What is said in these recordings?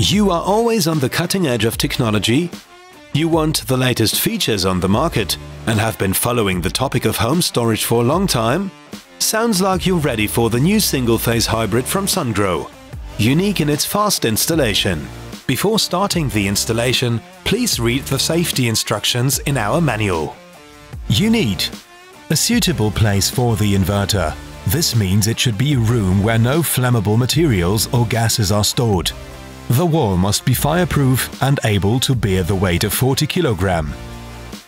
You are always on the cutting edge of technology? You want the latest features on the market and have been following the topic of home storage for a long time? Sounds like you're ready for the new single-phase hybrid from Sungrow, unique in its fast installation. Before starting the installation, please read the safety instructions in our manual. You need a suitable place for the inverter. This means it should be a room where no flammable materials or gases are stored. The wall must be fireproof and able to bear the weight of 40 kg.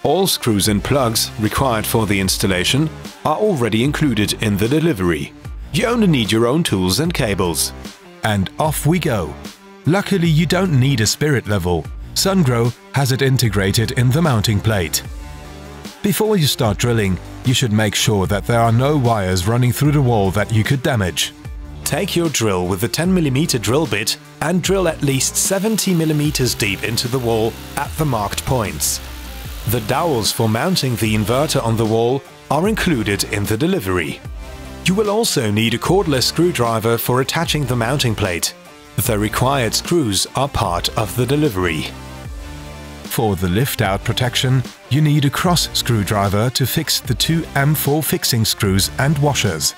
All screws and plugs required for the installation are already included in the delivery. You only need your own tools and cables. And off we go! Luckily, you don't need a spirit level. Sungrow has it integrated in the mounting plate. Before you start drilling, you should make sure that there are no wires running through the wall that you could damage. Take your drill with a 10 mm drill bit and drill at least 70 mm deep into the wall at the marked points. The dowels for mounting the inverter on the wall are included in the delivery. You will also need a cordless screwdriver for attaching the mounting plate. The required screws are part of the delivery. For the lift-out protection, you need a cross screwdriver to fix the two M4 fixing screws and washers.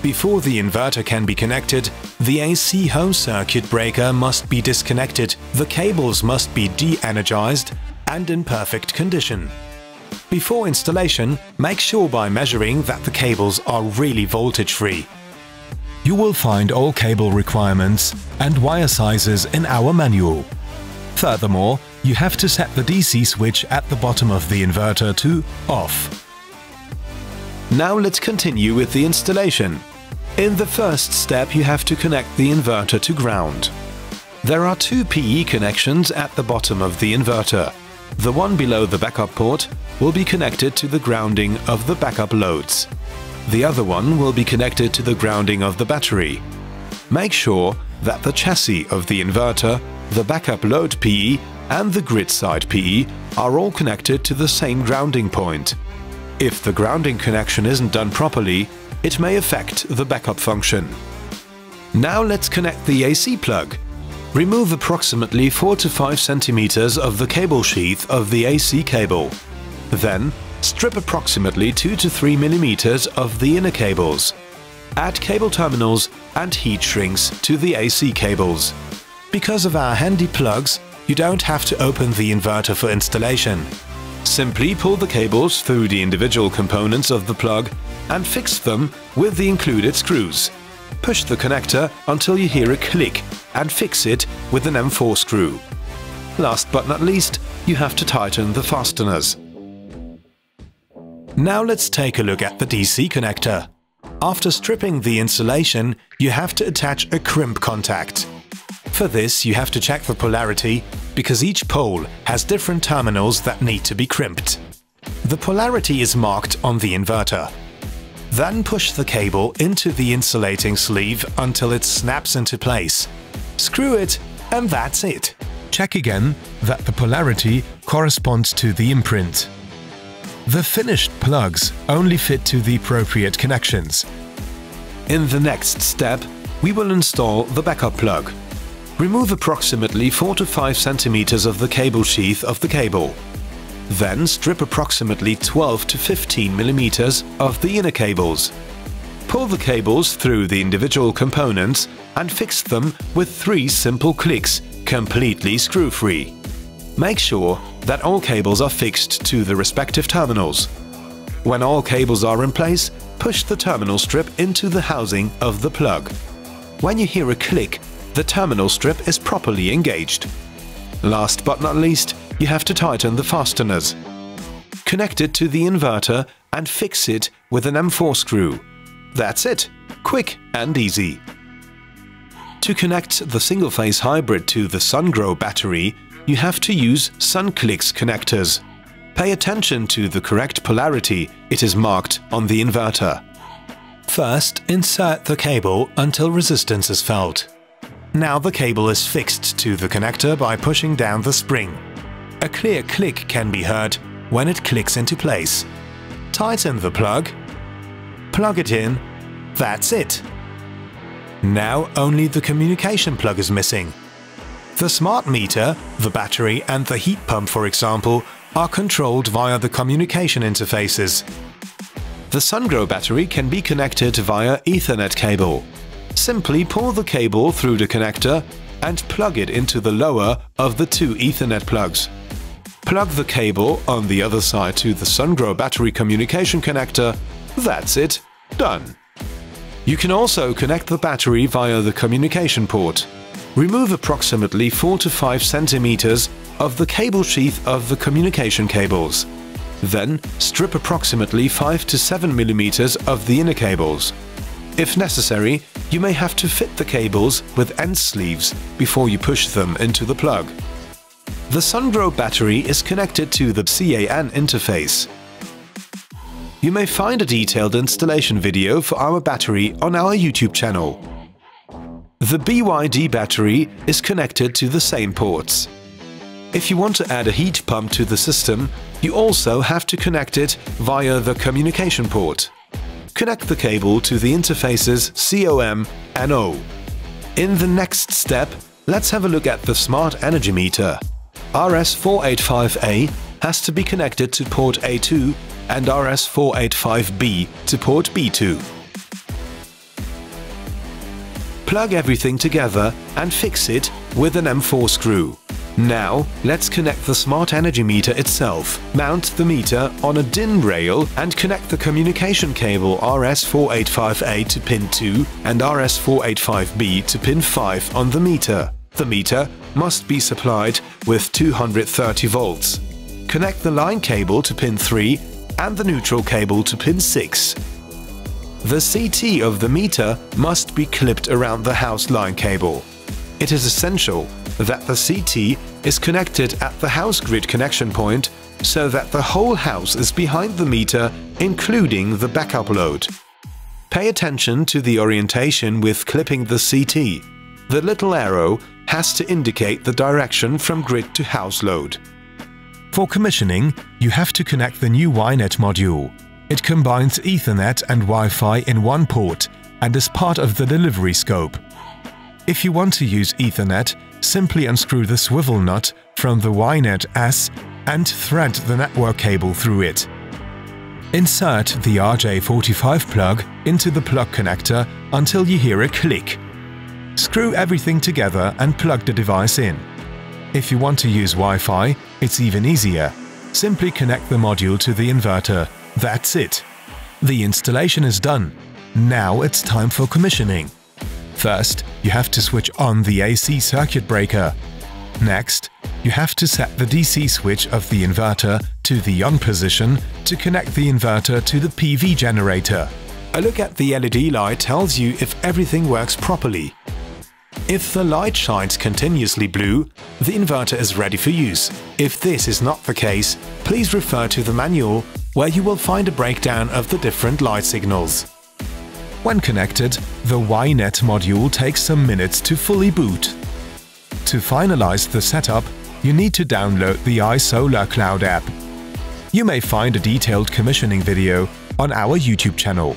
Before the inverter can be connected, the AC home circuit breaker must be disconnected, the cables must be de-energized and in perfect condition. Before installation, make sure by measuring that the cables are really voltage-free. You will find all cable requirements and wire sizes in our manual. Furthermore, you have to set the DC switch at the bottom of the inverter to off. Now let's continue with the installation. In the first step, you have to connect the inverter to ground. There are two PE connections at the bottom of the inverter. The one below the backup port will be connected to the grounding of the backup loads. The other one will be connected to the grounding of the battery. Make sure that the chassis of the inverter, the backup load PE and the grid side PE are all connected to the same grounding point. If the grounding connection isn't done properly, it may affect the backup function. Now let's connect the AC plug. Remove approximately 4 to 5 cm of the cable sheath of the AC cable. Then, strip approximately 2 to 3 mm of the inner cables. Add cable terminals and heat shrinks to the AC cables. Because of our handy plugs, you don't have to open the inverter for installation. Simply pull the cables through the individual components of the plug and fix them with the included screws. Push the connector until you hear a click and fix it with an M4 screw. Last but not least, you have to tighten the fasteners. Now let's take a look at the DC connector. After stripping the insulation, you have to attach a crimp contact. For this, you have to check the polarity, because each pole has different terminals that need to be crimped. The polarity is marked on the inverter. Then push the cable into the insulating sleeve until it snaps into place. Screw it, and that's it. Check again that the polarity corresponds to the imprint. The finished plugs only fit to the appropriate connections. In the next step, we will install the backup plug. Remove approximately 4 to 5 cm of the cable sheath of the cable. Then strip approximately 12 to 15 mm of the inner cables. Pull the cables through the individual components and fix them with 3 simple clicks, completely screw-free. Make sure that all cables are fixed to the respective terminals. When all cables are in place, push the terminal strip into the housing of the plug. When you hear a click, the terminal strip is properly engaged. Last but not least, you have to tighten the fasteners. Connect it to the inverter and fix it with an M4 screw. That's it, quick and easy. To connect the single-phase hybrid to the Sungrow battery, you have to use SunClicks connectors. Pay attention to the correct polarity, it is marked on the inverter. First, insert the cable until resistance is felt. Now the cable is fixed to the connector by pushing down the spring. A clear click can be heard when it clicks into place. Tighten the plug. Plug it in. That's it. Now only the communication plug is missing. The smart meter, the battery and the heat pump, for example, are controlled via the communication interfaces. The Sungrow battery can be connected via Ethernet cable. Simply pull the cable through the connector and plug it into the lower of the two Ethernet plugs. Plug the cable on the other side to the Sungrow battery communication connector. That's it, done. You can also connect the battery via the communication port. Remove approximately 4 to 5 centimeters of the cable sheath of the communication cables. Then strip approximately 5 to 7 millimeters of the inner cables. If necessary, you may have to fit the cables with end sleeves before you push them into the plug. The Sungrow battery is connected to the CAN interface. You may find a detailed installation video for our battery on our YouTube channel. The BYD battery is connected to the same ports. If you want to add a heat pump to the system, you also have to connect it via the communication port. Connect the cable to the interfaces COM and O. In the next step, let's have a look at the smart energy meter. RS485A has to be connected to port A2 and RS485B to port B2. Plug everything together and fix it with an M4 screw. Now, let's connect the smart energy meter itself. Mount the meter on a DIN rail and connect the communication cable RS485A to pin 2 and RS485B to pin 5 on the meter. The meter must be supplied with 230 volts. Connect the line cable to pin 3 and the neutral cable to pin 6. The CT of the meter must be clipped around the house line cable. It is essential that the CT is connected at the house grid connection point so that the whole house is behind the meter, including the backup load. Pay attention to the orientation with clipping the CT. The little arrow has to indicate the direction from grid to house load. For commissioning, you have to connect the new YNet module. It combines Ethernet and Wi-Fi in one port and is part of the delivery scope. If you want to use Ethernet, simply unscrew the swivel nut from the YNet S and thread the network cable through it. Insert the RJ45 plug into the plug connector until you hear a click. Screw everything together and plug the device in. If you want to use Wi-Fi, it's even easier. Simply connect the module to the inverter. That's it. The installation is done. Now it's time for commissioning. First, you have to switch on the AC circuit breaker. Next, you have to set the DC switch of the inverter to the on position to connect the inverter to the PV generator. A look at the LED light tells you if everything works properly. If the light shines continuously blue, the inverter is ready for use. If this is not the case, please refer to the manual where you will find a breakdown of the different light signals. When connected, the YNet module takes some minutes to fully boot. To finalize the setup, you need to download the iSolar Cloud app. You may find a detailed commissioning video on our YouTube channel.